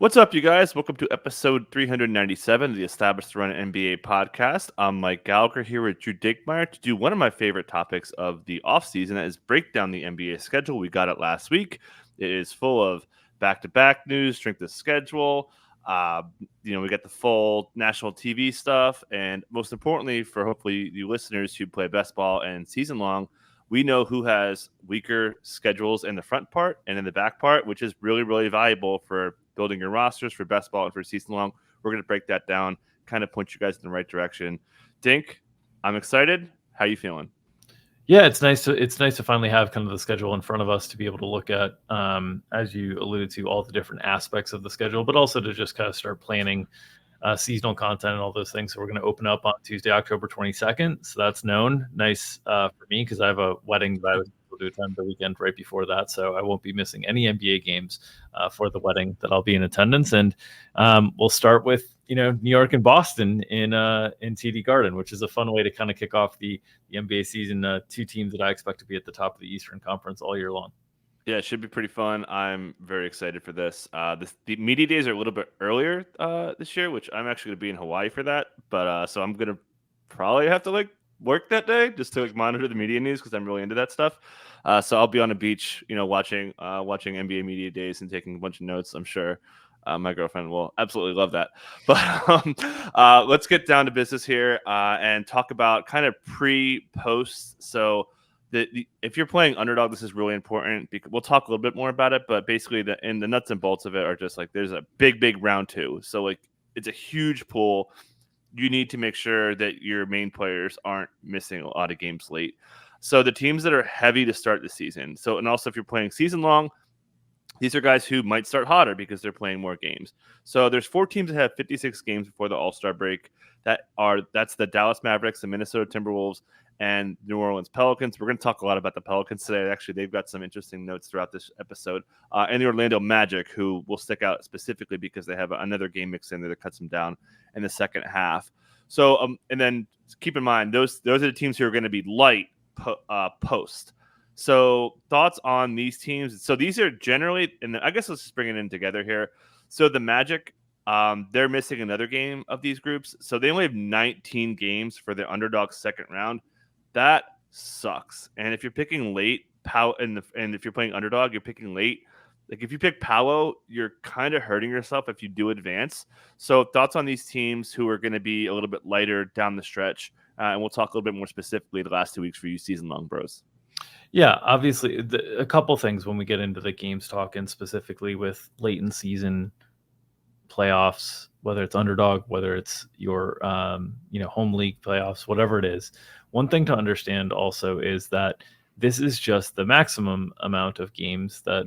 What's up, you guys? Welcome to episode 397 of the Established Run NBA podcast. I'm Mike Gallagher here with Drew Dinkmeyer to do one of my favorite topics of the offseason, that is break down the NBA schedule. We got it last week. It is full of back-to-back news, strength of schedule. We got the full national TV stuff, and most importantly, for hopefully you listeners who play best ball and season long, we know who has weaker schedules in the front part and in the back part, which is really, really valuable for building your rosters for best ball and for season long. We're going to break that down, kind of point you guys in the right direction. Dink, I'm excited. How you feeling? Yeah, it's nice to finally have kind of the schedule in front of us to be able to look at, as you alluded to, all the different aspects of the schedule, but also to just kind of start planning seasonal content and all those things. So we're going to open up on Tuesday, October 22nd. So that's known. Nice for me because I have a wedding that I was able to attend the weekend right before that. So I won't be missing any NBA games for the wedding that I'll be in attendance. And we'll start with, New York and Boston in TD Garden, which is a fun way to kind of kick off the NBA season. Two teams that I expect to be at the top of the Eastern Conference all year long. Yeah, it should be pretty fun. I'm very excited for this. The media days are a little bit earlier this year, which I'm actually going to be in Hawaii for that. But so I'm going to probably have to work that day just to monitor the media news because I'm really into that stuff. So I'll be on the beach, watching NBA media days and taking a bunch of notes. I'm sure my girlfriend will absolutely love that. But let's get down to business here and talk about kind of pre-post. So. If you're playing underdog, this is really important because we'll talk a little bit more about it. But basically, the nuts and bolts of it are just there's a big round two. So it's a huge pool. You need to make sure that your main players aren't missing a lot of games late. So the teams that are heavy to start the season. So and also if you're playing season long, these are guys who might start hotter because they're playing more games. So there's 4 teams that have 56 games before the All-Star break. That's the Dallas Mavericks, the Minnesota Timberwolves, and New Orleans Pelicans. We're going to talk a lot about the Pelicans today. Actually, they've got some interesting notes throughout this episode. And the Orlando Magic, who will stick out specifically because they have another game mixed in there that cuts them down in the second half. So, and then keep in mind, those are the teams who are going to be light post. So thoughts on these teams? So these are generally, and I guess let's just bring it in together here. So the Magic, they're missing another game of these groups. So they only have 19 games for the underdog second round. That sucks. And if you're picking late, and if you're playing underdog, you're picking late. If you pick Paolo, you're kind of hurting yourself if you do advance. So thoughts on these teams who are going to be a little bit lighter down the stretch. And we'll talk a little bit more specifically the last 2 weeks for you season long bros. Yeah, obviously, a couple things when we get into the games talk, and specifically with late in season playoffs, whether it's underdog, whether it's your home league playoffs, whatever it is. One thing to understand also is that this is just the maximum amount of games that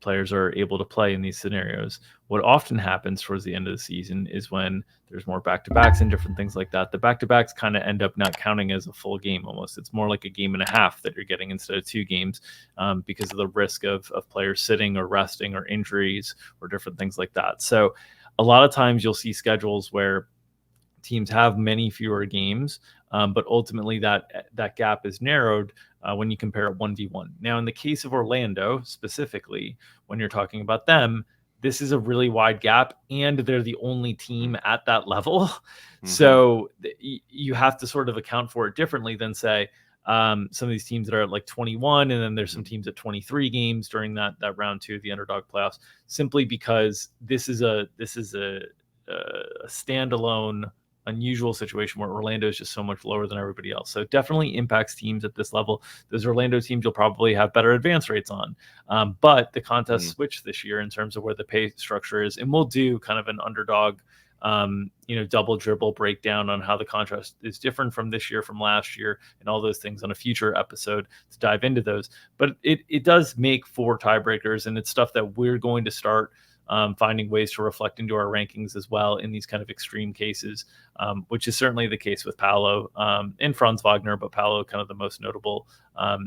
players are able to play in these scenarios. What often happens towards the end of the season is when there's more back-to-backs and different things like that. The back-to-backs kind of end up not counting as a full game almost. It's more like a game and a half that you're getting instead of 2 games because of the risk of players sitting or resting or injuries or different things like that. So a lot of times you'll see schedules where teams have many fewer games, but ultimately that gap is narrowed when you compare it 1v1. Now, in the case of Orlando specifically, when you're talking about them, this is a really wide gap, and they're the only team at that level. So you have to sort of account for it differently than, say, some of these teams that are at 21, and then there's some teams at 23 games during that round 2 of the underdog playoffs, simply because this is a standalone unusual situation where Orlando is just so much lower than everybody else. So it definitely impacts teams at this level. Those Orlando teams you'll probably have better advance rates on. But the contest switched this year in terms of where the pay structure is. And we'll do kind of an underdog, double dribble breakdown on how the contrast is different from this year, from last year, and all those things on a future episode to dive into those. But it does make for tiebreakers, and it's stuff that we're going to start finding ways to reflect into our rankings as well in these kind of extreme cases, which is certainly the case with Paolo and Franz Wagner, but Paolo kind of the most notable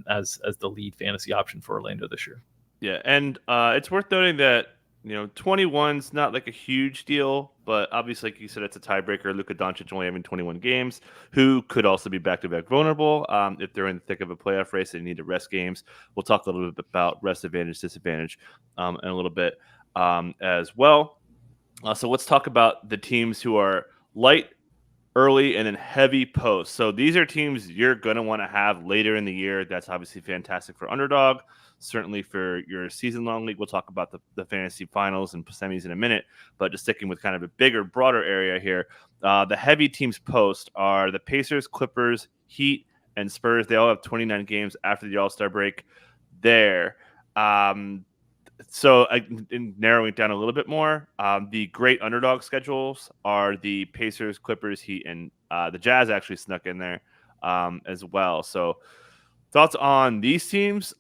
as the lead fantasy option for Orlando this year. Yeah, and it's worth noting that 21's not a huge deal, but obviously, like you said, it's a tiebreaker. Luka Doncic only having 21 games, who could also be back-to-back vulnerable if they're in the thick of a playoff race and need to rest games. We'll talk a little bit about rest advantage, disadvantage in a little bit as well. So let's talk about the teams who are light early and then heavy post. So these are teams you're going to want to have later in the year. That's obviously fantastic for underdog, certainly for your season long league. We'll talk about the fantasy finals and semis in a minute, but just sticking with kind of a bigger, broader area here. The heavy teams post are the Pacers, Clippers, Heat, and Spurs. They all have 29 games after the All-Star break there. Um, in narrowing it down a little bit more, the great underdog schedules are the Pacers, Clippers, Heat, and the Jazz actually snuck in there as well. So thoughts on these teams?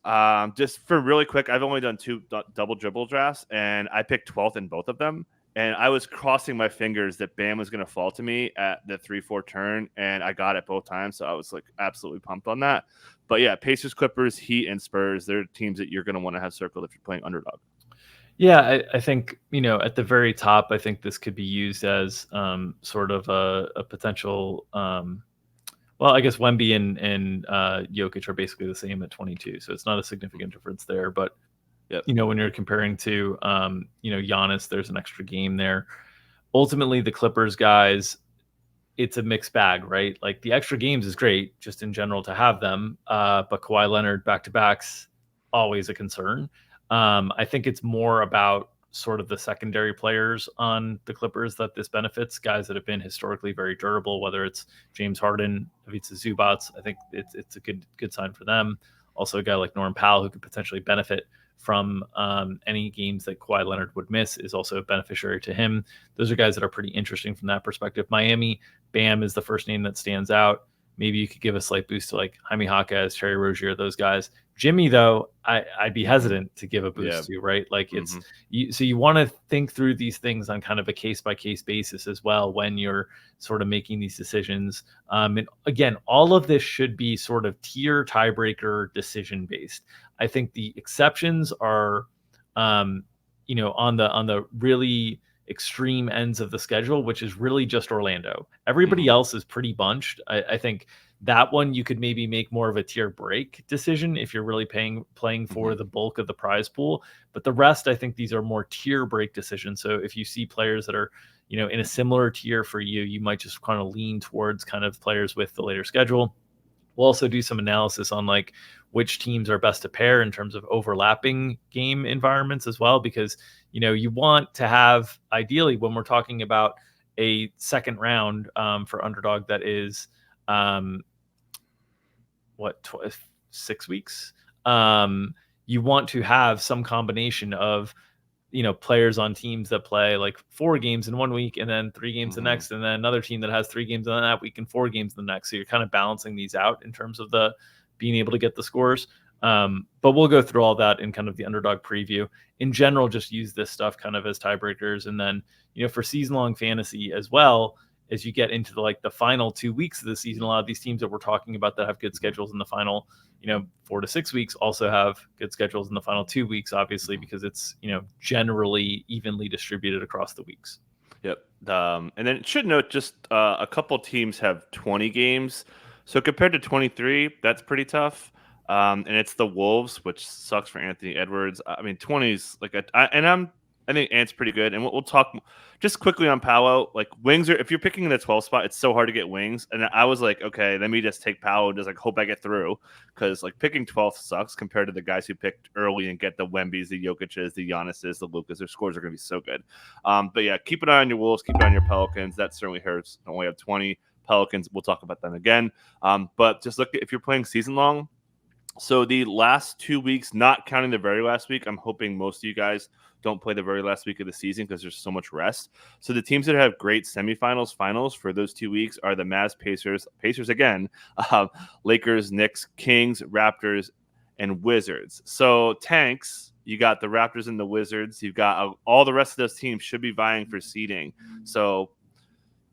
Just for really quick, I've only done two double dribble drafts, and I picked 12th in both of them. And I was crossing my fingers that Bam was going to fall to me at the 3-4 turn, and I got it both times. So I was like absolutely pumped on that. But yeah, Pacers, Clippers, Heat, and Spurs, they're teams that you're going to want to have circled if you're playing underdog. Yeah, I think, at the very top, I think this could be used as sort of a potential. Well, I guess Wemby and Jokic are basically the same at 22, so it's not a significant difference there. But Yep. when you're comparing to Giannis, there's an extra game there. Ultimately, the Clippers guys, it's a mixed bag, right? Like the extra games is great just in general to have them, but Kawhi Leonard back-to-backs always a concern. I think it's more about sort of the secondary players on the Clippers that this benefits, guys that have been historically very durable, whether it's James Harden, Ivica Zubac. I think it's a good sign for them. Also, a guy like Norm Powell who could potentially benefit from any games that Kawhi Leonard would miss is also a beneficiary to him. Those are guys that are pretty interesting from that perspective. Miami, Bam is the first name that stands out. Maybe you could give a slight boost to like Jaime Jaquez, Terry Rozier, those guys. Jimmy, though, I'd be hesitant to give a boost to, right? Like it's so you want to think through these things on kind of a case by case basis as well when you're sort of making these decisions. And again, all of this should be sort of tier tiebreaker decision based. I think the exceptions are, on the really extreme ends of the schedule, which is really just Orlando. Everybody else is pretty bunched. I think that one you could maybe make more of a tier break decision if you're really playing for the bulk of the prize pool. But the rest, I think these are more tier break decisions. So if you see players that are, in a similar tier for you, you might just kind of lean towards kind of players with the later schedule. We'll also do some analysis on like which teams are best to pair in terms of overlapping game environments as well, because you want to have, ideally, when we're talking about a second round for underdog that is 6 weeks, you want to have some combination of players on teams that play like 4 games in 1 week and then 3 games the next, and then another team that has 3 games in that week and 4 games the next. So you're kind of balancing these out in terms of the being able to get the scores. But we'll go through all that in kind of the underdog preview. In general, just use this stuff kind of as tiebreakers. And then, for season-long fantasy as well, as you get into the final 2 weeks of the season, a lot of these teams that we're talking about that have good schedules in the final 4 to 6 weeks also have good schedules in the final 2 weeks, obviously, because it's generally evenly distributed across the weeks. Yep. And then it should note just a couple teams have 20 games, so compared to 23, that's pretty tough. And it's the Wolves, which sucks for Anthony Edwards. I mean, 20 is like I think Ant's pretty good, and we'll talk just quickly on Paolo. Like wings if you're picking the 12 spot, it's so hard to get wings. And I was like, okay, let me just take Paolo and just like hope I get through, because like picking 12th sucks compared to the guys who picked early and get the Wembys, the Jokic's, the Giannis's, the Lucas. Their scores are going to be so good. But yeah, keep an eye on your Wolves, keep an eye on your Pelicans. That certainly hurts. Only have 20 Pelicans. We'll talk about them again. But just look if you're playing season long. So the last 2 weeks, not counting the very last week, I'm hoping most of you guys don't play the very last week of the season because there's so much rest. So the teams that have great semifinals, finals for those 2 weeks are the Mavs, Pacers again, Lakers, Knicks, Kings, Raptors, and Wizards. So tanks, you got the Raptors and the Wizards. You've got all the rest of those teams should be vying for seeding. So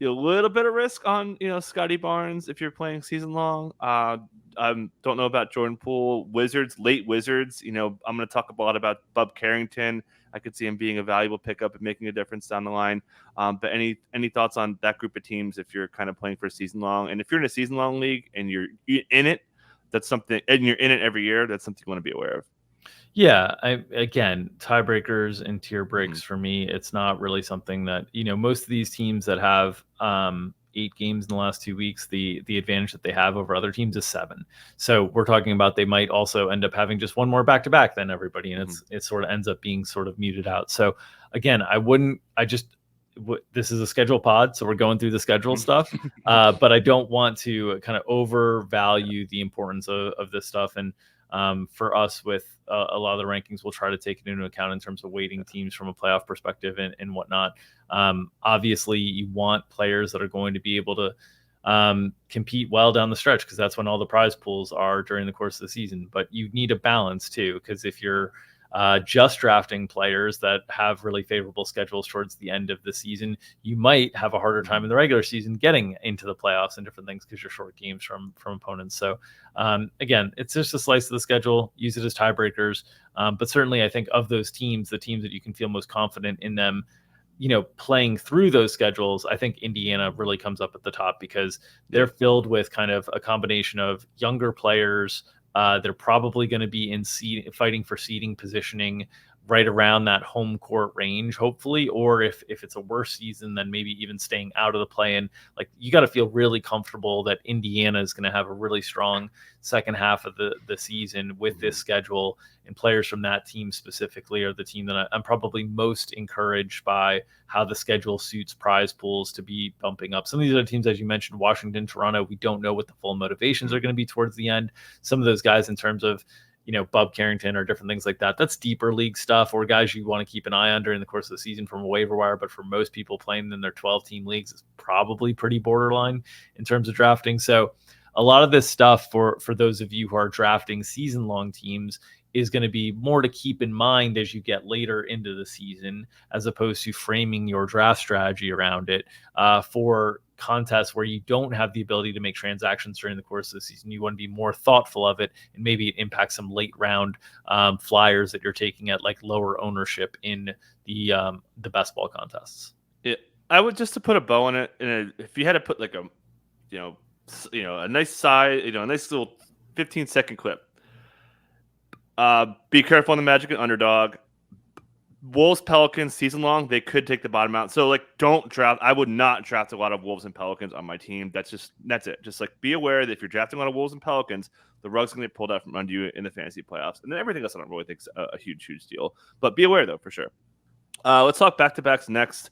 a little bit of risk on Scotty Barnes if you're playing season long. Don't know about Jordan Poole. Late Wizards. I'm going to talk a lot about Bub Carrington. I could see him being a valuable pickup and making a difference down the line. But any thoughts on that group of teams if you're kind of playing for season long? And if you're in a season long league and you're in it, that's something. And you're in it every year. That's something you want to be aware of. Yeah, again, tiebreakers and tier breaks Mhm. for me, it's not really something that, most of these teams that have 8 games in the last 2 weeks, the advantage that they have over other teams is 7. So we're talking about they might also end up having just one more back to back than everybody, and Mhm. it sort of ends up being sort of muted out. So again, I wouldn't, I just this is a schedule pod, so we're going through the schedule stuff, but I don't want to kind of overvalue the importance of this stuff. And for us, with a lot of the rankings, we'll try to take it into account in terms of weighting teams from a playoff perspective and whatnot. Obviously, you want players that are going to be able to compete well down the stretch, because that's when all the prize pools are during the course of the season. But you need a balance too, because if you're just drafting players that have really favorable schedules towards the end of the season, you might have a harder time in the regular season getting into the playoffs and different things because you're short games from opponents. So again, it's just a slice of the schedule. Use it as tiebreakers, but certainly I think of those teams, the teams that you can feel most confident in them, playing through those schedules, I think Indiana really comes up at the top, because they're filled with kind of a combination of younger players. They're probably going to be in fighting for seeding positioning right around that home court range, hopefully. Or if it's a worse season, then maybe even staying out of the play-in. Like, you got to feel really comfortable that Indiana is going to have a really strong second half of the season with this schedule, and players from that team specifically are the team that I'm probably most encouraged by how the schedule suits prize pools to be bumping up. Some of these other teams, as you mentioned, Washington, Toronto, we don't know what the full motivations are going to be towards the end. Some of those guys, in terms of, Bub Carrington or different things like that, that's deeper league stuff, or guys you want to keep an eye on during the course of the season from a waiver wire. But for most people playing in their 12-team leagues, it's probably pretty borderline in terms of drafting. So a lot of this stuff for those of you who are drafting season-long teams is going to be more to keep in mind as you get later into the season, as opposed to framing your draft strategy around it for contests where you don't have the ability to make transactions during the course of the season. You want to be more thoughtful of it, and maybe it impacts some late round flyers that you're taking at like lower ownership in the best ball contests. Yeah, I would, just to put a bow on it, if you had to put like a, a nice size, a nice little 15-second clip. Be careful on the Magic and underdog. Wolves, Pelicans, season long, they could take the bottom out. So, like, don't draft. I would not draft a lot of Wolves and Pelicans on my team. That's it. Just like, be aware that if you're drafting a lot of Wolves and Pelicans, the rug's going to get pulled out from under you in the fantasy playoffs. And then everything else I don't really think is a huge deal. But be aware, though, for sure. Let's talk back-to-backs next.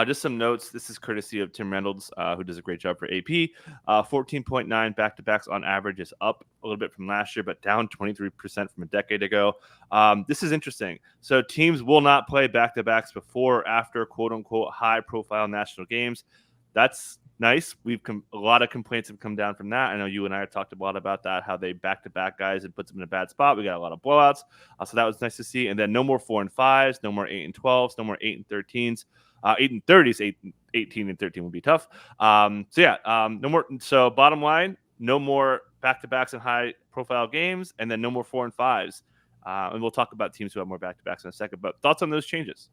Just some notes. This is courtesy of Tim Reynolds, who does a great job for AP. 14.9 back-to-backs on average is up a little bit from last year, but down 23% from a decade ago. This is interesting. So teams will not play back-to-backs before or after quote-unquote high-profile national games. That's nice. A lot of complaints have come down from that. I know you and I have talked a lot about that, how they back-to-back guys and puts them in a bad spot. We got a lot of blowouts. So that was nice to see. And then no more 4 and 5s, no more 8 and 12s, no more 8 and 13s. 8 and 30s, 18 and 13 would be tough. No more. So bottom line, no more back-to-backs in high-profile games, and then no more 4 and 5s. And we'll talk about teams who have more back-to-backs in a second. But thoughts on those changes?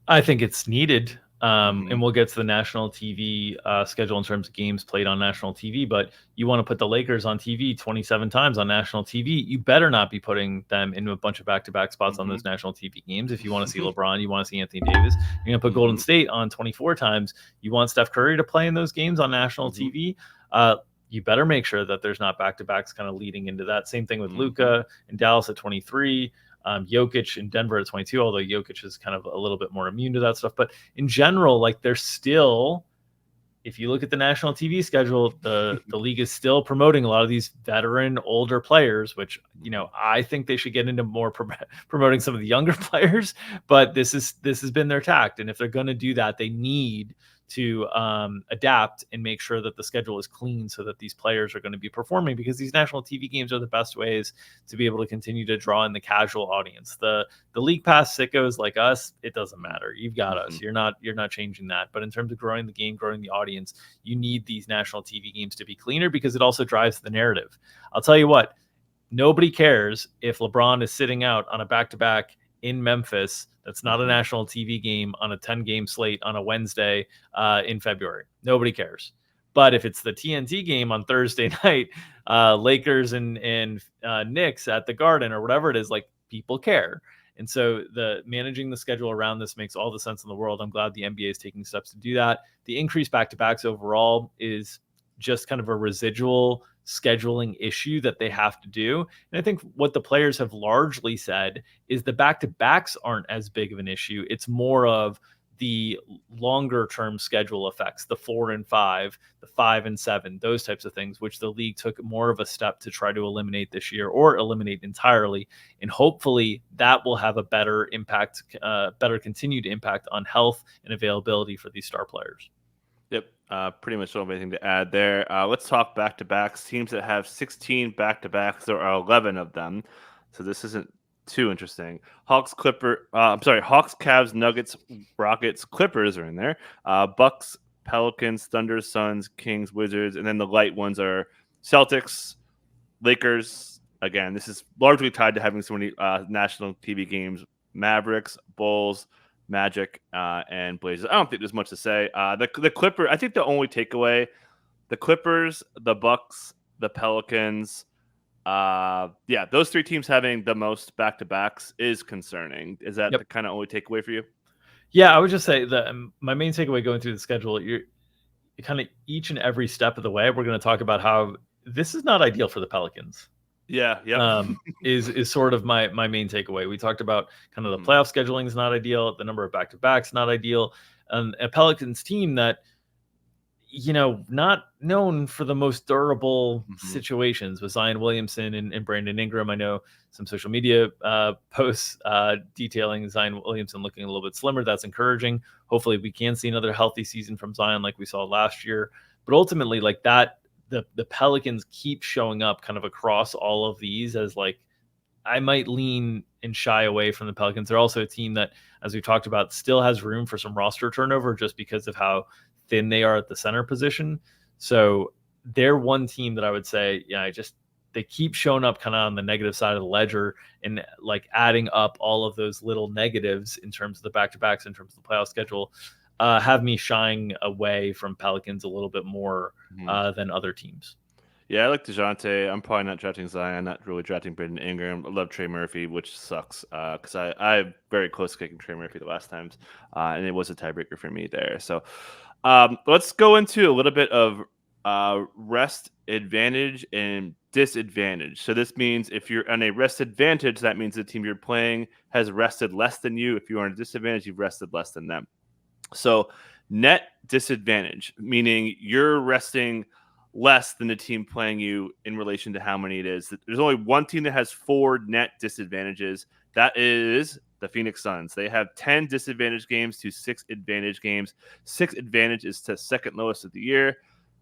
I think it's needed. And we'll get to the national TV schedule in terms of games played on national TV. But you want to put the Lakers on TV 27 times on national TV, you better not be putting them into a bunch of back-to-back spots on those national TV games. If you want to see LeBron, you want to see Anthony Davis, you're going to put Golden State on 24 times. You want Steph Curry to play in those games on national TV. You better make sure that there's not back-to-backs kind of leading into that. Same thing with Luka in Dallas at 23. Jokic in Denver at 22, although Jokic is kind of a little bit more immune to that stuff. But in general, like, there's still, if you look at the national TV schedule, the league is still promoting a lot of these veteran, older players, which, I think they should get into more promoting some of the younger players. But this has been their tact. And if they're going to do that, they need to adapt and make sure that the schedule is clean so that these players are going to be performing, because these national TV games are the best ways to be able to continue to draw in the casual audience. The league pass sickos like us, it doesn't matter. You've got us. You're not changing that. But in terms of growing the game, growing the audience, you need these national TV games to be cleaner, because it also drives the narrative. I'll tell you what, nobody cares if LeBron is sitting out on a back-to-back in Memphis. That's not a national TV game on a 10-game slate on a Wednesday in February. Nobody cares. But if it's the TNT game on Thursday night, Lakers and Knicks at the Garden or whatever it is, like, people care. And so the managing the schedule around this makes all the sense in the world. I'm glad the NBA is taking steps to do that. The increased back-to-backs overall is just kind of a residual scheduling issue that they have to do. And I think what the players have largely said is the back-to-backs aren't as big of an issue. It's more of the longer term schedule effects, the 4 and 5, the 5 and 7, those types of things, which the league took more of a step to try to eliminate this year or eliminate entirely. And hopefully that will have a better impact, better continued impact on health and availability for these star players. Yep. Pretty much don't have anything to add there. Let's talk back-to-backs. Teams that have 16 back-to-backs, there are 11 of them. So this isn't too interesting. Hawks, Cavs, Nuggets, Rockets, Clippers are in there. Bucks, Pelicans, Thunder, Suns, Kings, Wizards, and then the light ones are Celtics, Lakers. Again, this is largely tied to having so many national TV games. Mavericks, Bulls, Magic, and Blazers. I don't think there's much to say. The Clippers, I think the only takeaway, the Clippers, the Bucks, the Pelicans, those three teams having the most back-to-backs is concerning. Is that the kind of only takeaway for you? Yeah, I would just say that my main takeaway going through the schedule, you're kind of each and every step of the way, we're going to talk about how this is not ideal for the Pelicans. Yeah. Is sort of my main takeaway. We talked about kind of the playoff scheduling is not ideal, the number of back-to-backs not ideal, and a Pelicans team that, not known for the most durable situations with Zion Williamson and Brandon Ingram. I know some social media posts detailing Zion Williamson looking a little bit slimmer. That's encouraging. Hopefully we can see another healthy season from Zion like we saw last year. But ultimately, like that, the Pelicans keep showing up kind of across all of these as like, I might lean and shy away from the Pelicans. They're also a team that, as we talked about, still has room for some roster turnover just because of how thin they are at the center position. So they're one team that I would say, they keep showing up kind of on the negative side of the ledger, and like adding up all of those little negatives in terms of the back-to-backs, in terms of the playoff schedule, have me shying away from Pelicans a little bit more than other teams. Yeah, I like DeJounte. I'm probably not drafting Zion, not really drafting Brandon Ingram. I love Trey Murphy, which sucks because I'm very close to kicking Trey Murphy the last times, and it was a tiebreaker for me there. So let's go into a little bit of rest advantage and disadvantage. So this means if you're on a rest advantage, that means the team you're playing has rested less than you. If you're on a disadvantage, you've rested less than them. So net disadvantage, meaning you're resting less than the team playing you in relation to how many it is. There's only one team that has 4 net disadvantages. That is the Phoenix Suns. They have 10 disadvantage games to 6 advantage games. 6 advantage is the second lowest of the year.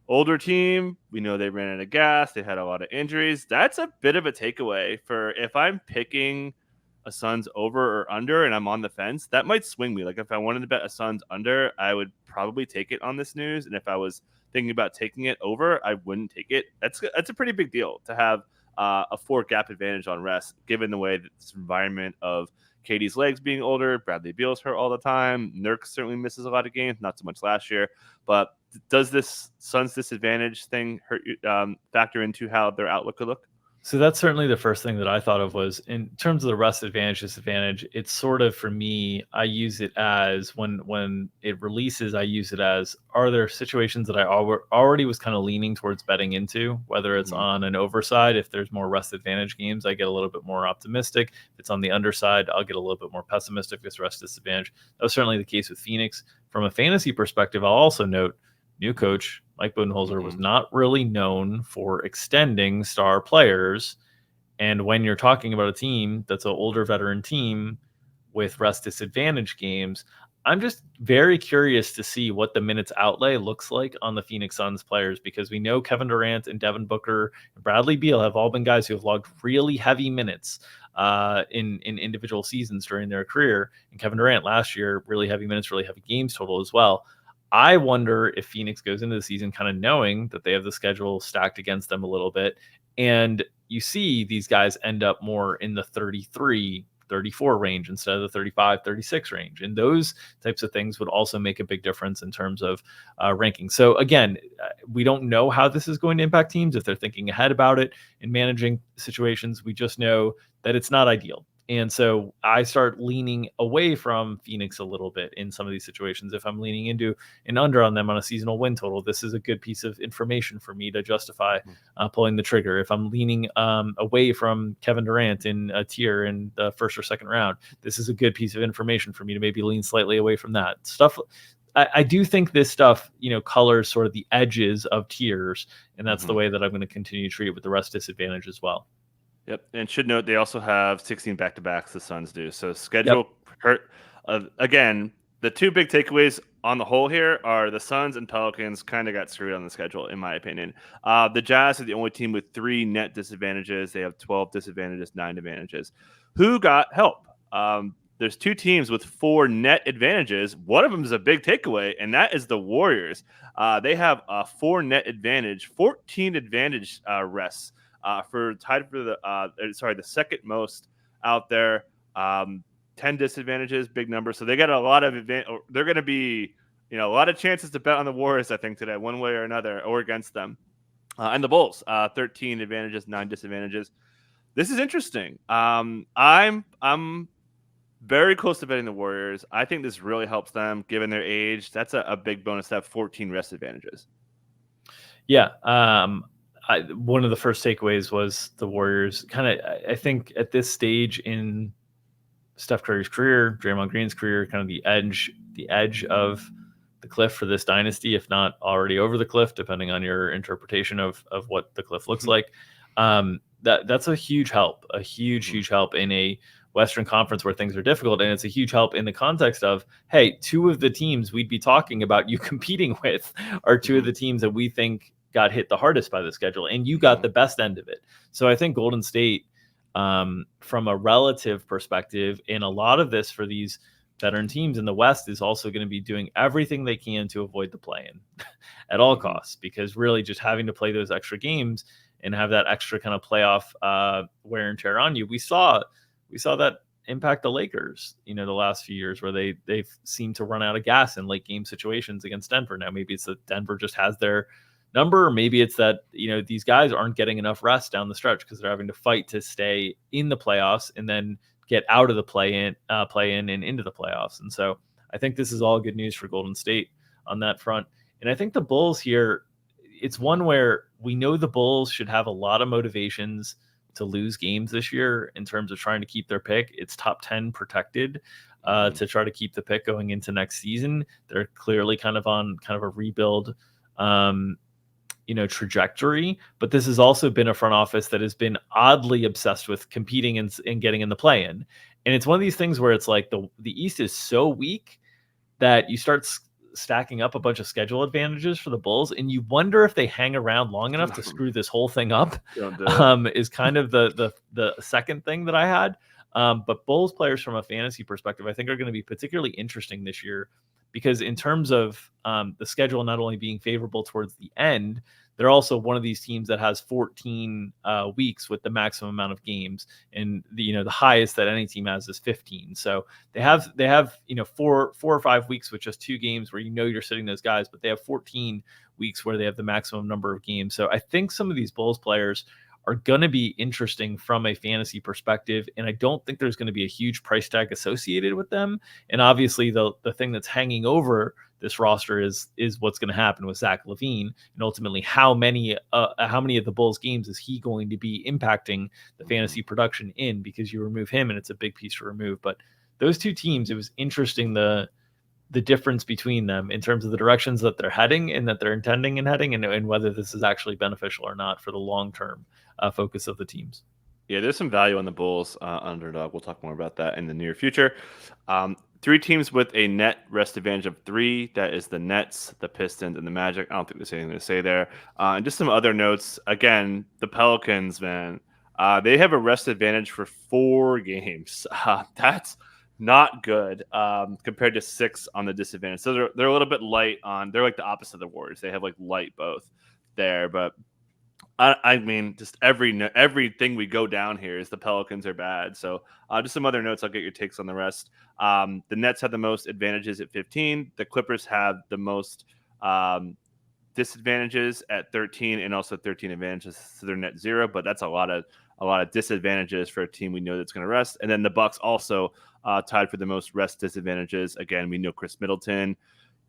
Older team, we know they ran out of gas. They had a lot of injuries. That's a bit of a takeaway for if I'm picking a Suns over or under and I'm on the fence, that might swing me. Like if I wanted to bet a Suns under, I would probably take it on this news. And if I was thinking about taking it over, I wouldn't take it. That's a pretty big deal to have a 4 gap advantage on rest, given the way that this environment of Katie's legs being older, Bradley Beal's hurt all the time. Nurk certainly misses a lot of games, not so much last year. But does this Suns disadvantage thing hurt you, factor into how their outlook could look? So that's certainly the first thing that I thought of was in terms of the rest advantage, disadvantage. It's sort of, for me, I use it as when it releases, I use it as, are there situations that I already was kind of leaning towards betting into, whether it's on an overside, if there's more rest advantage games, I get a little bit more optimistic. If it's on the underside, I'll get a little bit more pessimistic if it's rest disadvantage. That was certainly the case with Phoenix. From a fantasy perspective, I'll also note, new coach Mike Budenholzer was not really known for extending star players. And when you're talking about a team that's an older veteran team with rest disadvantage games, I'm just very curious to see what the minutes outlay looks like on the Phoenix Suns players, because we know Kevin Durant and Devin Booker and Bradley Beal have all been guys who have logged really heavy minutes in individual seasons during their career. And Kevin Durant last year, really heavy minutes, really heavy games total as well. I wonder if Phoenix goes into the season kind of knowing that they have the schedule stacked against them a little bit. And you see these guys end up more in the 33, 34 range instead of the 35, 36 range. And those types of things would also make a big difference in terms of ranking. So again, we don't know how this is going to impact teams if they're thinking ahead about it and managing situations. We just know that it's not ideal. And so I start leaning away from Phoenix a little bit in some of these situations. If I'm leaning into an under on them on a seasonal win total, this is a good piece of information for me to justify pulling the trigger. If I'm leaning away from Kevin Durant in a tier in the first or second round, this is a good piece of information for me to maybe lean slightly away from that stuff. I do think this stuff, colors sort of the edges of tiers, and that's the way that I'm going to continue to treat it with the rest disadvantage as well. Yep, and should note they also have 16 back-to-backs. The Suns do, so schedule hurt. Again, the two big takeaways on the whole here are the Suns and Pelicans kind of got screwed on the schedule, in my opinion. The Jazz are the only team with 3 net disadvantages. They have 12 disadvantages, 9 advantages. Who got help? There's 2 teams with 4 net advantages. One of them is a big takeaway, and that is the Warriors. They have a 4 net advantage, 14 advantage rests. Tied for the second most out there. 10 disadvantages, big number. So they got a lot of they're going to be, a lot of chances to bet on the Warriors, I think, today, one way or another, or against them. And the Bulls, 13 advantages, 9 disadvantages. This is interesting. I'm very close to betting the Warriors. I think this really helps them, given their age. That's a big bonus to have 14 rest advantages. Yeah. One of the first takeaways was the Warriors I think at this stage in Steph Curry's career, Draymond Green's career, kind of the edge of the cliff for this dynasty, if not already over the cliff, depending on your interpretation of what the cliff looks like. That's a huge help, a huge help in a Western Conference where things are difficult. And it's a huge help in the context of, hey, 2 of the teams we'd be talking about you competing with are 2 of the teams that we think got hit the hardest by the schedule, and you got the best end of it. So I think Golden State, from a relative perspective, in a lot of this for these veteran teams in the West, is also going to be doing everything they can to avoid the play-in at all costs, because really just having to play those extra games and have that extra kind of playoff wear and tear on you. We saw that impact the Lakers, the last few years, where they've seemed to run out of gas in late game situations against Denver. Now maybe it's that Denver just has their number, or maybe it's that these guys aren't getting enough rest down the stretch because they're having to fight to stay in the playoffs and then get out of the play in and into the playoffs. And so I think this is all good news for Golden State on that front. And I think the Bulls here, it's one where we know the Bulls should have a lot of motivations to lose games this year in terms of trying to keep their pick. It's top 10 protected to try to keep the pick going into next season. They're clearly kind of on kind of a rebuild trajectory, but this has also been a front office that has been oddly obsessed with competing and getting in the play-in. And it's one of these things where it's like the East is so weak that you start stacking up a bunch of schedule advantages for the Bulls, and you wonder if they hang around long enough to screw this whole thing up. Is kind of the second thing that I had. But Bulls players from a fantasy perspective, I think, are going to be particularly interesting this year, because in terms of the schedule not only being favorable towards the end, they're also one of these teams that has 14 weeks with the maximum amount of games, and the highest that any team has is 15. So they have 4 or 5 weeks with just 2 games where you're sitting those guys, but they have 14 weeks where they have the maximum number of games. So I think some of these Bulls players are going to be interesting from a fantasy perspective, and I don't think there's going to be a huge price tag associated with them. And obviously the thing that's hanging over this roster is what's going to happen with Zach LaVine, and ultimately how many of the Bulls games is he going to be impacting the fantasy production in, because you remove him and it's a big piece to remove. But those 2 teams, it was interesting the difference between them in terms of the directions that they're heading and that they're intending and heading, and whether this is actually beneficial or not for the long-term focus of the teams. Yeah, there's some value on the Bulls underdog. We'll talk more about that in the near future. 3 teams with a net rest advantage of 3. That is the Nets, the Pistons, and the Magic. I don't think there's anything to say there. And just some other notes. Again, the Pelicans, man, they have a rest advantage for 4 games. That's not good compared to 6 on the disadvantage. So they're a little bit light on. They're like the opposite of the Warriors. They have like light both there, but I mean, just everything we go down here is the Pelicans are bad. So just some other notes. I'll get your takes on the rest. The Nets have the most advantages at 15. The Clippers have the most disadvantages at 13, and also 13 advantages. So they're net 0, but that's a lot of a lot of disadvantages for a team we know that's going to rest. And then the Bucks also tied for the most rest disadvantages. Again, we know Chris Middleton,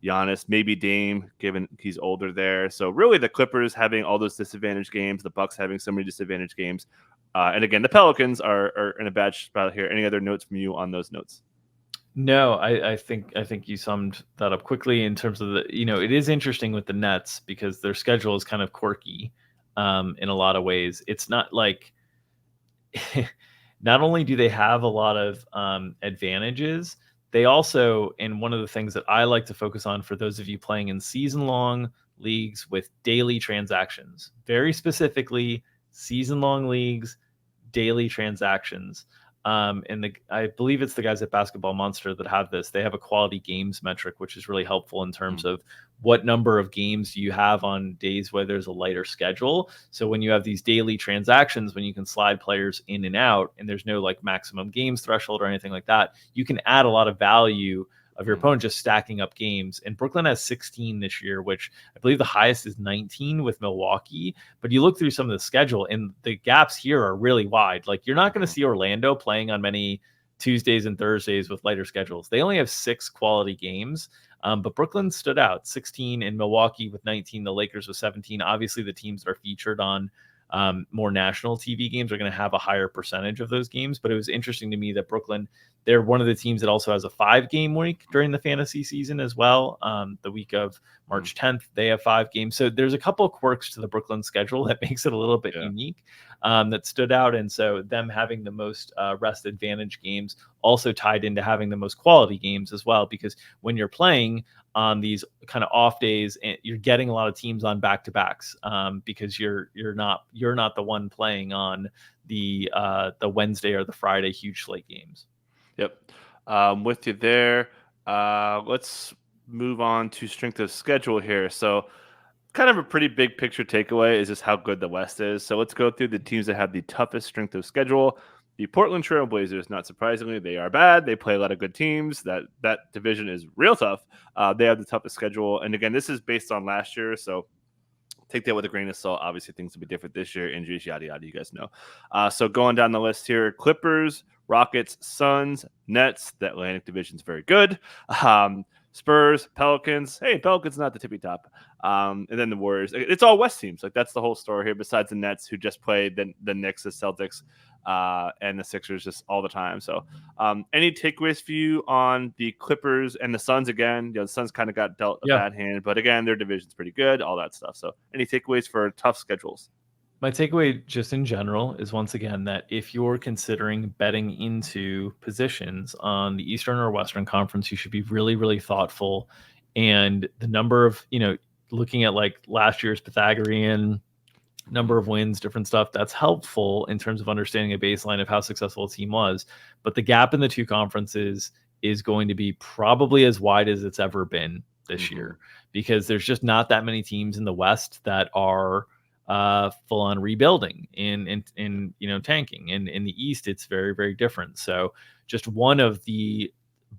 Giannis, maybe Dame, given he's older there. So really the Clippers having all those disadvantage games, the Bucks having so many disadvantage games. And again, the Pelicans are in a bad spot here. Any other notes from you on those notes? No, I think you summed that up quickly in terms of it is interesting with the Nets because their schedule is kind of quirky in a lot of ways. It's not like not only do they have a lot of advantages, they also, and one of the things that I like to focus on for those of you playing in season-long leagues with daily transactions, very specifically season-long leagues, daily transactions. And I believe it's the guys at Basketball Monster that have this. They have a quality games metric, which is really helpful in terms of what number of games you have on days where there's a lighter schedule. So when you have these daily transactions, when you can slide players in and out, and there's no like maximum games threshold or anything like that, you can add a lot of value of your opponent just stacking up games. And Brooklyn has 16 this year, which I believe the highest is 19 with Milwaukee. But you look through some of the schedule and the gaps here are really wide. Like you're not going to see Orlando playing on many Tuesdays and Thursdays with lighter schedules. They only have 6 quality games. But Brooklyn stood out 16 and Milwaukee with 19, the Lakers with 17. Obviously the teams that are featured on more national TV games are going to have a higher percentage of those games. But it was interesting to me that Brooklyn, they're one of the teams that also has a 5-game week during the fantasy season as well. The week of March 10th, they have 5 games. So there's a couple of quirks to the Brooklyn schedule that makes it a little bit unique that stood out. And so them having the most rest advantage games also tied into having the most quality games as well, because when you're playing on these kind of off days, and you're getting a lot of teams on back-to-backs because you're not the one playing on the Wednesday or the Friday huge slate games. Yep. With you there. Let's move on to strength of schedule here. So kind of a pretty big picture takeaway is just how good the West is. So let's go through the teams that have the toughest strength of schedule. The Portland Trail Blazers, not surprisingly, they are bad. They play a lot of good teams. That division is real tough. They have the toughest schedule. And again, this is based on last year. So take that with a grain of salt. Obviously, things will be different this year. Injuries, yada, yada, you guys know. So going down the list here, Clippers, Rockets, Suns, Nets. The Atlantic division is very good. Spurs, Pelicans. Hey, Pelicans not the tippy top. And then the Warriors. It's all West teams. Like that's the whole story here. Besides the Nets, who just played the Knicks, the Celtics, and the Sixers just all the time. So, any takeaways for you on the Clippers and the Suns? Again, the Suns kind of got dealt a bad hand, but again, their division's pretty good. All that stuff. So, any takeaways for tough schedules? My takeaway just in general is once again that if you're considering betting into positions on the Eastern or Western Conference, you should be really, really thoughtful. And the number of, looking at like last year's Pythagorean number of wins, different stuff, that's helpful in terms of understanding a baseline of how successful a team was. But the gap in the two conferences is going to be probably as wide as it's ever been this year, because there's just not that many teams in the West that are full on rebuilding and tanking. And in the East, it's very, very different. So just one of the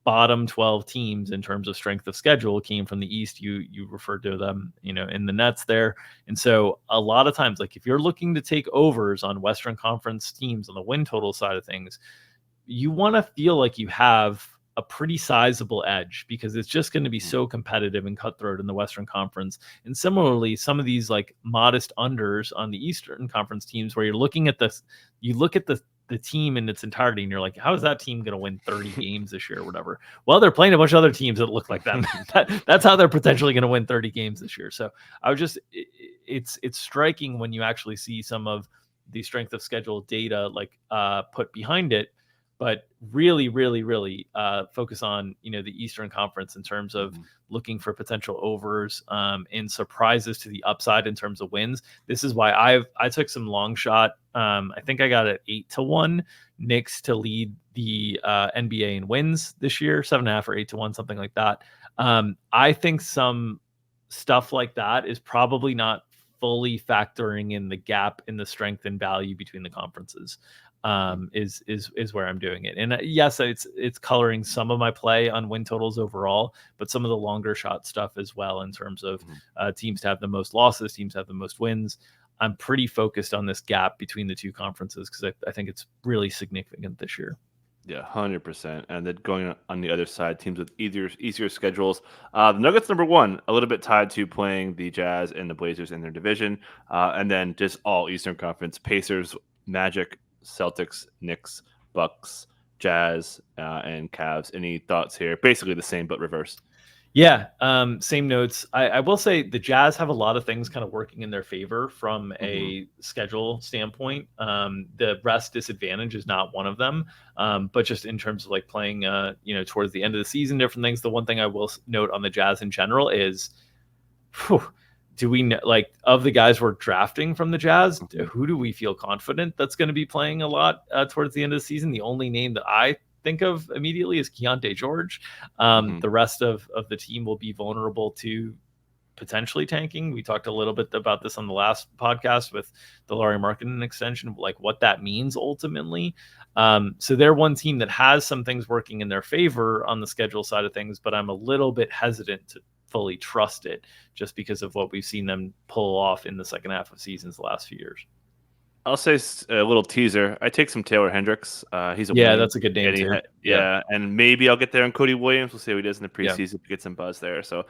bottom 12 teams in terms of strength of schedule came from the East. You referred to them, in the Nets there. And so a lot of times, like if you're looking to take overs on Western Conference teams on the win total side of things, you want to feel like you have a pretty sizable edge, because it's just going to be so competitive and cutthroat in the Western Conference. And similarly, some of these like modest unders on the Eastern Conference teams, where you're looking at this, you look at the team in its entirety and you're like, how is that team going to win 30 games this year or whatever? Well, they're playing a bunch of other teams that look like them. That's how they're potentially going to win 30 games this year. So I would just, it's striking when you actually see some of the strength of schedule data like put behind it. But really, really, really focus on, the Eastern Conference in terms of looking for potential overs and surprises to the upside in terms of wins. This is why I took some long shot. I think I got it 8-1 Knicks to lead the NBA in wins this year, 7.5 or 8-1, something like that. I think some stuff like that is probably not fully factoring in the gap in the strength and value between the conferences. Is where I'm doing it. And yes, it's coloring some of my play on win totals overall, but some of the longer shot stuff as well in terms of teams to have the most losses, teams to have the most wins. I'm pretty focused on this gap between the two conferences because I think it's really significant this year. Yeah, 100%. And then going on the other side, teams with easier schedules. The Nuggets number one, a little bit tied to playing the Jazz and the Blazers in their division, and then just all Eastern Conference: Pacers, Magic, Celtics, Knicks, Bucks, Jazz, and Cavs. Any thoughts here? Basically the same but reverse. Yeah, same notes. I will say the Jazz have a lot of things kind of working in their favor from a schedule standpoint. The rest disadvantage is not one of them, but just in terms of like playing, towards the end of the season, different things. The one thing I will note on the Jazz in general is, do we know, like, of the guys we're drafting from the Jazz, who do we feel confident that's going to be playing a lot towards the end of the season? The only name that I think of immediately is Keontae George. The rest of the team will be vulnerable to potentially tanking. We talked a little bit about this on the last podcast with the Lauri Markkanen extension, like what that means ultimately. So they're one team that has some things working in their favor on the schedule side of things, but I'm a little bit hesitant to fully trust it just because of what we've seen them pull off in the second half of seasons the last few years. I'll say a little teaser. I take some Taylor Hendricks. He's a wing. That's a good name too. Yeah, and maybe I'll get there on Cody Williams. We'll see what he does in the preseason to get some buzz there. So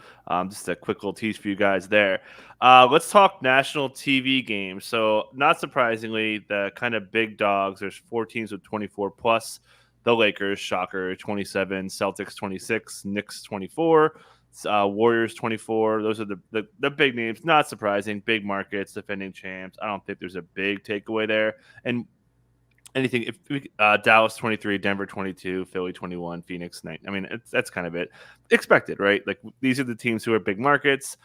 just a quick little tease for you guys there. Let's talk national TV games. So not surprisingly, the kind of big dogs, there's 4 teams with 24 plus. The Lakers, shocker, 27, Celtics 26, Knicks 24. Warriors 24. Those are the big names. Not surprising. Big markets, defending champs. I don't think there's a big takeaway there. And anything, if Dallas 23, Denver 22, Philly 21, Phoenix 9. I mean, that's kind of it. Expected, right? Like these are the teams who are big markets.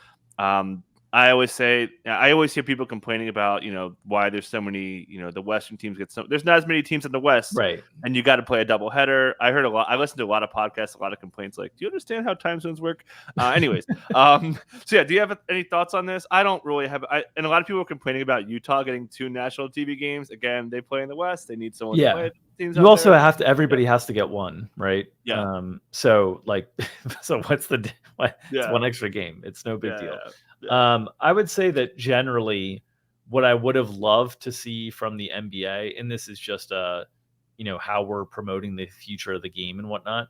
I always hear people complaining about, why there's so many, the Western teams there's not as many teams in the West. Right. And you got to play a doubleheader. I listened to a lot of podcasts, a lot of complaints like, do you understand how time zones work? Anyways. So yeah, do you have any thoughts on this? I don't really have, and a lot of people are complaining about Utah getting 2 national TV games. Again, they play in the West. They need someone to play teams. You also have to, everybody has to get one, right? Yeah. So what's it's one extra game. It's no big deal. I would say that generally what I would have loved to see from the NBA, and this is just how we're promoting the future of the game and whatnot,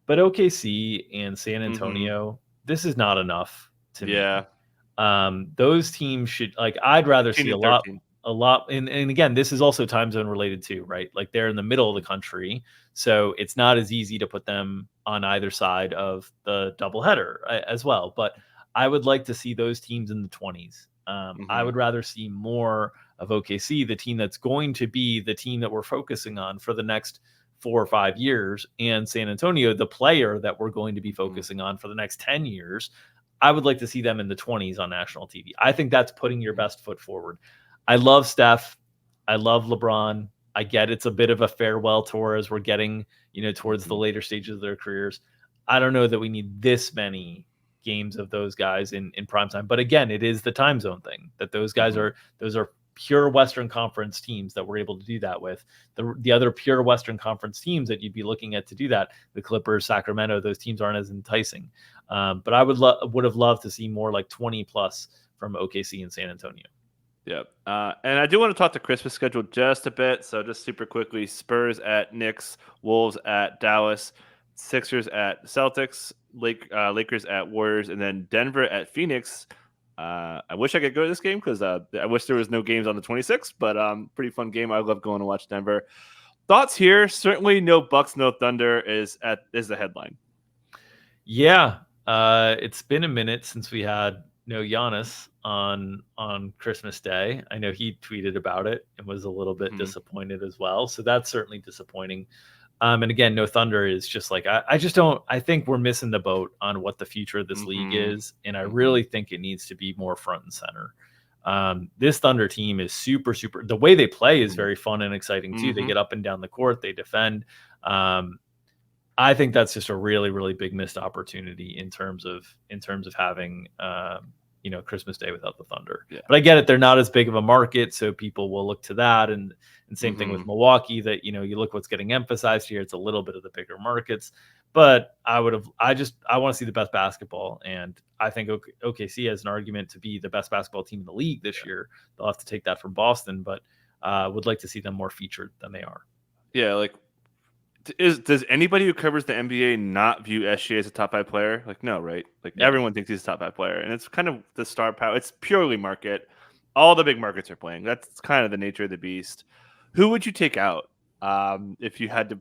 but OKC and San Antonio, this is not enough to me. Those teams should, I'd rather see a lot. And again, this is also time zone related too, right? Like they're in the middle of the country, so it's not as easy to put them on either side of the doubleheader as well. But I would like to see those teams in the 20s. I would rather see more of OKC, the team that's going to be the team that we're focusing on for the next 4 or 5 years, and San Antonio, the player that we're going to be focusing on for the next 10 years. I would like to see them in the 20s on national TV. I think that's putting your best foot forward. I love Steph. I love LeBron. I get it's a bit of a farewell tour as we're getting, towards the later stages of their careers. I don't know that we need this many games of those guys in primetime. But again, it is the time zone thing that those guys those are pure Western Conference teams that we're able to do that with. The other pure Western Conference teams that you'd be looking at to do that, the Clippers, Sacramento, those teams aren't as enticing. But I would have loved to see more like 20 plus from OKC and San Antonio. Yeah. And I do want to talk the Christmas schedule just a bit. So just super quickly, Spurs at Knicks, Wolves at Dallas, Sixers at Celtics, Lakers at Warriors, and then Denver at Phoenix. I wish I could go to this game because I wish there was no games on the 26th, but pretty fun game. I love going to watch Denver. Thoughts here? Certainly no Bucks, no Thunder is the headline. Yeah. It's been a minute since we had no Giannis on Christmas Day. I know he tweeted about it and was a little bit disappointed as well. So that's certainly disappointing. And again, no Thunder is just like, I think we're missing the boat on what the future of this league is. And I really think it needs to be more front and center. This Thunder team is super, the way they play is very fun and exciting too. They get up and down the court, they defend. I think that's just a really, really big missed opportunity in terms of having, Christmas Day without the Thunder. Yeah. But I get it. They're not as big of a market, so people will look to that. And same thing with Milwaukee, that, you look what's getting emphasized here. It's a little bit of the bigger markets. But I want to see the best basketball, and I think OKC has an argument to be the best basketball team in the league this year. They'll have to take that from Boston, but would like to see them more featured than they are. Yeah, like does anybody who covers the NBA not view SGA as a top 5 player? Like, no, right? Like No. everyone thinks he's a top 5 player, and it's kind of the star power. It's purely market. All the big markets are playing. That's kind of the nature of the beast. Who would you take out if you had to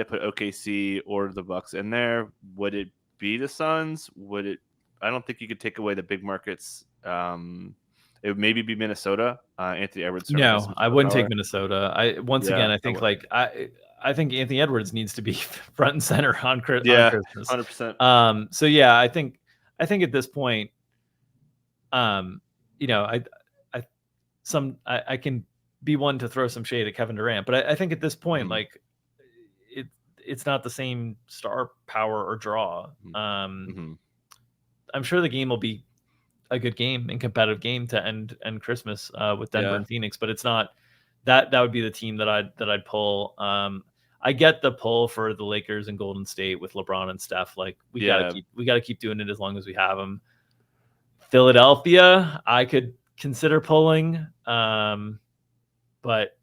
put OKC or the Bucks in there? Would it be the Suns? Would it? I don't think you could take away the big markets. It would maybe be Minnesota. Anthony Edwards. Certainly has No, some I star wouldn't power. take Minnesota. Again, I think would. I think Anthony Edwards needs to be front and center on Yeah, Christmas. 100%. So yeah, I think at this point, you know, I can be one to throw some shade at Kevin Durant, but I think at this point, Mhm. like it's not the same star power or draw. Mhm. I'm sure the game will be a good game and competitive game to end Christmas with Denver Yeah. and Phoenix, but it's not that would be the team that I'd pull. I get the pull for the Lakers and Golden State with LeBron and Steph. Like we gotta keep doing it as long as we have them. Philadelphia, I could consider pulling, but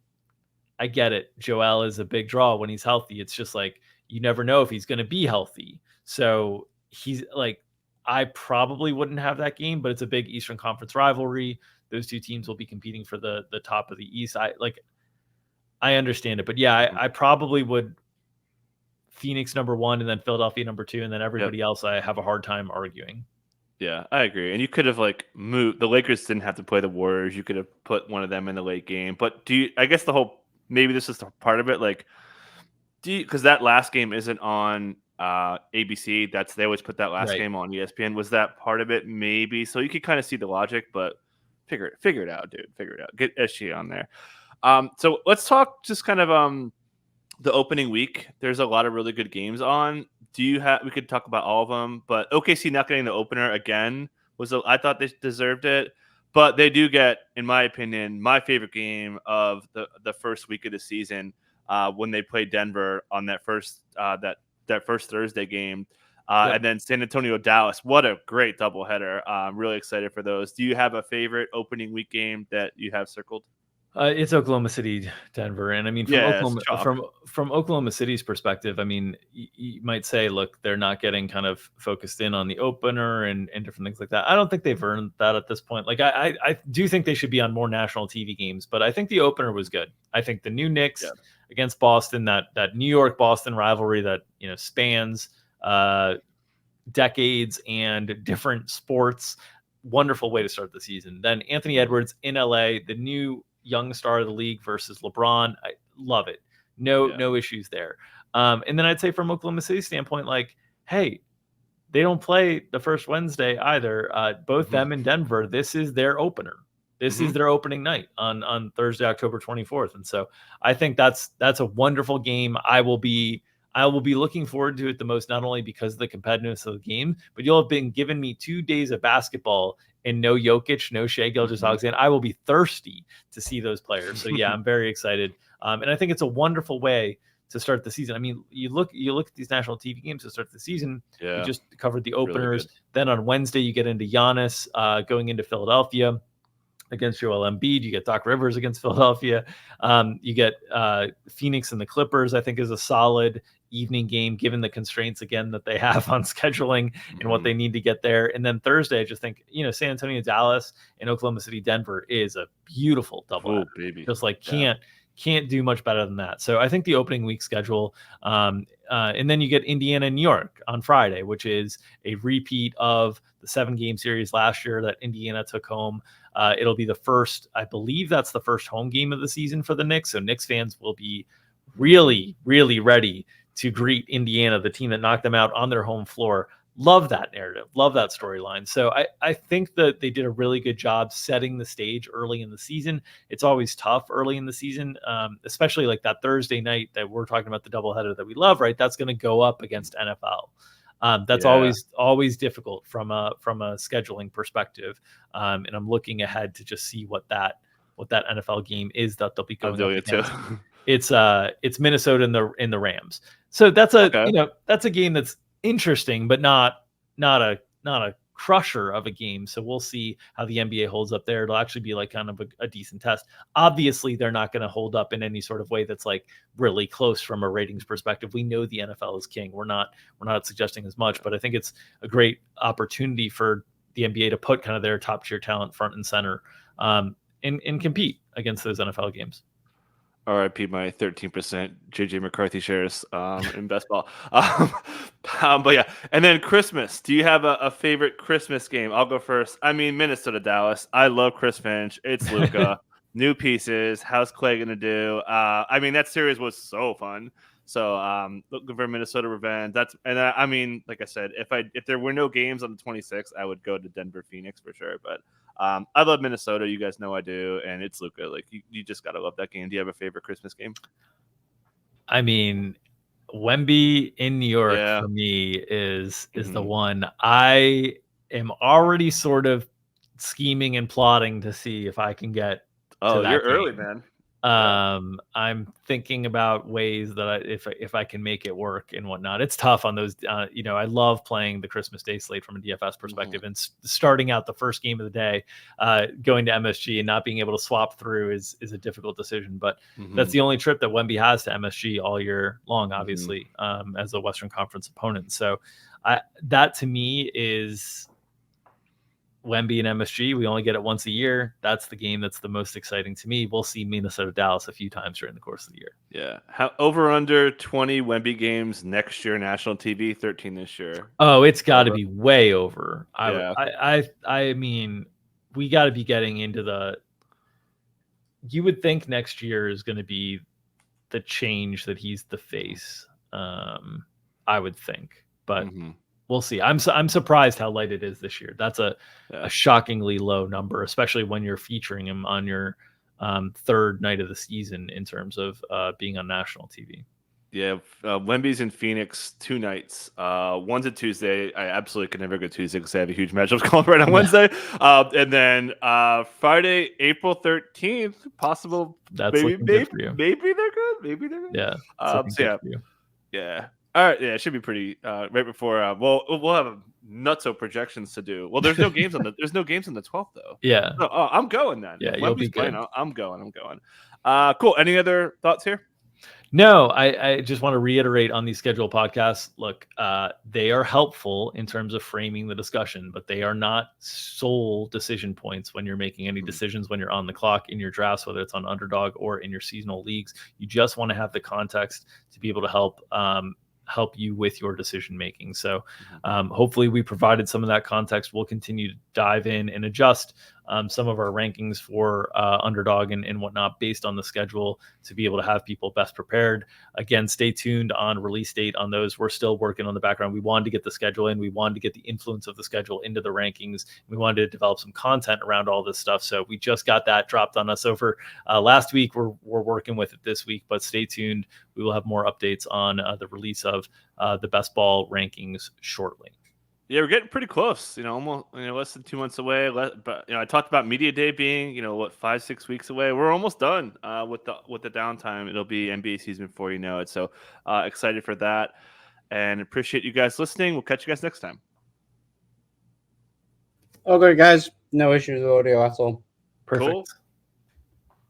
I get it. Joel is a big draw when he's healthy. It's just like you never know if he's going to be healthy. So he's like, I probably wouldn't have that game, but it's a big Eastern Conference rivalry. Those two teams will be competing for the top of the East. I understand it, but yeah, I probably would Phoenix number 1 and then Philadelphia number 2, and then everybody else I have a hard time arguing. Yeah, I agree. And you could have like moved. The Lakers didn't have to play the Warriors. You could have put one of them in the late game. But I guess the whole maybe this is the part of it. Like, because that last game isn't on ABC. They always put that last game on ESPN. Was that part of it? Maybe. So you could kind of see the logic, but figure it out, dude. Figure it out. Get SG on there. So let's talk just kind of the opening week. There's a lot of really good games on. We could talk about all of them, but OKC not getting the opener again I thought they deserved it, but they do get, in my opinion, my favorite game of the first week of the season when they play Denver on that first Thursday game. And then San Antonio, Dallas. What a great doubleheader. I'm really excited for those. Do you have a favorite opening week game that you have circled? It's Oklahoma City, Denver, and I mean from Oklahoma City's perspective, I mean you might say, look, they're not getting kind of focused in on the opener and different things like that. I don't think they've earned that at this point. Like I do think they should be on more national TV games, but I think the opener was good. I think the new Knicks against Boston, that New York Boston rivalry that spans decades and different sports, wonderful way to start the season. Then Anthony Edwards in LA, the new young star of the league versus LeBron. I love it. No issues there. And then I'd say from Oklahoma City standpoint, like, hey, they don't play the first Wednesday either. Both them and Denver, this is their opener. This is their opening night on Thursday, October 24th. And so I think that's a wonderful game. I will be looking forward to it the most, not only because of the competitiveness of the game, but you'll have been giving me 2 days of basketball and no Jokic, no Shai Gilgeous-Alexander. I will be thirsty to see those players. So yeah, I'm very excited. And I think it's a wonderful way to start the season. I mean, you look at these national TV games to start the season. Yeah. We just covered the openers. Really then on Wednesday, you get into Giannis going into Philadelphia against Joel Embiid. You get Doc Rivers against Philadelphia. You get Phoenix and the Clippers, I think, is a solid evening game, given the constraints again that they have on scheduling and what they need to get there. And then Thursday, I just think, San Antonio, Dallas, and Oklahoma City, Denver is a beautiful double. Just like can't do much better than that. So I think the opening week schedule, and then you get Indiana and New York on Friday, which is a repeat of the 7-game series last year that Indiana took home. It'll be the first, I believe that's the first home game of the season for the Knicks. So Knicks fans will be really, really ready to greet Indiana, the team that knocked them out on their home floor. Love that narrative. Love that storyline. So I think that they did a really good job setting the stage early in the season. It's always tough early in the season, especially like that Thursday night that we're talking about, the doubleheader that we love, right? That's going to go up against NFL. That's always difficult from a scheduling perspective. And I'm looking ahead to just see what that NFL game is that they'll be going up against. It's Minnesota in the Rams. So that's Okay. that's a game that's interesting, but not a crusher of a game. So we'll see how the NBA holds up there. It'll actually be like kind of a decent test. Obviously, they're not going to hold up in any sort of way that's like really close from a ratings perspective. We know the NFL is king. We're not suggesting as much, but I think it's a great opportunity for the NBA to put kind of their top tier talent front and center, and compete against those NFL games. RIP my 13% JJ McCarthy shares in best ball. But yeah, and then Christmas. Do you have a favorite Christmas game? I'll go first. I mean, Minnesota Dallas. I love Chris Finch. It's Luka. New pieces. How's Clay gonna do? I mean, that series was so fun. So looking for Minnesota revenge. I mean, like I said, if there were no games on the 26th, I would go to Denver Phoenix for sure. But I love Minnesota. You guys know I do, and it's Luka. Like you just gotta love that game. Do you have a favorite Christmas game? I mean, Wemby in New York Yeah. for me is the one. I am already sort of scheming and plotting to see if I can get to that you're game. early, man. I'm thinking about ways that if I can make it work and whatnot. It's tough on those. I love playing the Christmas Day slate from a DFS perspective, and starting out the first game of the day, going to MSG and not being able to swap through is a difficult decision. But that's the only trip that Wemby has to MSG all year long, obviously, as a Western Conference opponent. So that to me is Wemby and MSG. We only get it once a year. That's the game that's the most exciting to me. We'll see Minnesota Dallas a few times during the course of the year. Yeah. How over under 20 Wemby games next year, national TV, 13 this year. Oh, it's got to be way over. I mean, we got to be getting into the. You would think next year is going to be the change that he's the face. I would think, but we'll see. I'm surprised how light it is this year. That's a shockingly low number, especially when you're featuring him on your third night of the season in terms of being on national TV. Yeah, Wemby's in Phoenix 2 nights. One's a Tuesday. I absolutely could never go Tuesday because I have a huge matchup going right on Wednesday. And then Friday, April 13th, possible. That's maybe good for you. Maybe they're good. Maybe they're good. Yeah. Yeah. All right. Yeah, it should be pretty. Right before. We'll have nutso projections to do. Well, there's no games on the 12th though. Yeah. So, I'm going then. Yeah, you'll be good. I'm going. Cool. Any other thoughts here? No, I just want to reiterate on these scheduled podcasts. Look, they are helpful in terms of framing the discussion, but they are not sole decision points when you're making any decisions when you're on the clock in your drafts, whether it's on Underdog or in your seasonal leagues. You just want to have the context to be able to help you with your decision making. So hopefully we provided some of that context. We'll continue to dive in and adjust some of our rankings for Underdog and whatnot based on the schedule to be able to have people best prepared. Again, stay tuned on release date on those. We're still working on the background. We wanted to get the schedule in. We wanted to get the influence of the schedule into the rankings. We wanted to develop some content around all this stuff. So we just got that dropped on us over last week. We're working with it this week, but stay tuned. We will have more updates on the release of the best ball rankings shortly. Yeah, we're getting pretty close. Almost less than 2 months away. But I talked about media day being 5-6 weeks away. We're almost done with the downtime. It'll be NBA season before you know it. So excited for that, and appreciate you guys listening. We'll catch you guys next time. Okay, guys. No issues with audio at all. Perfect. Cool.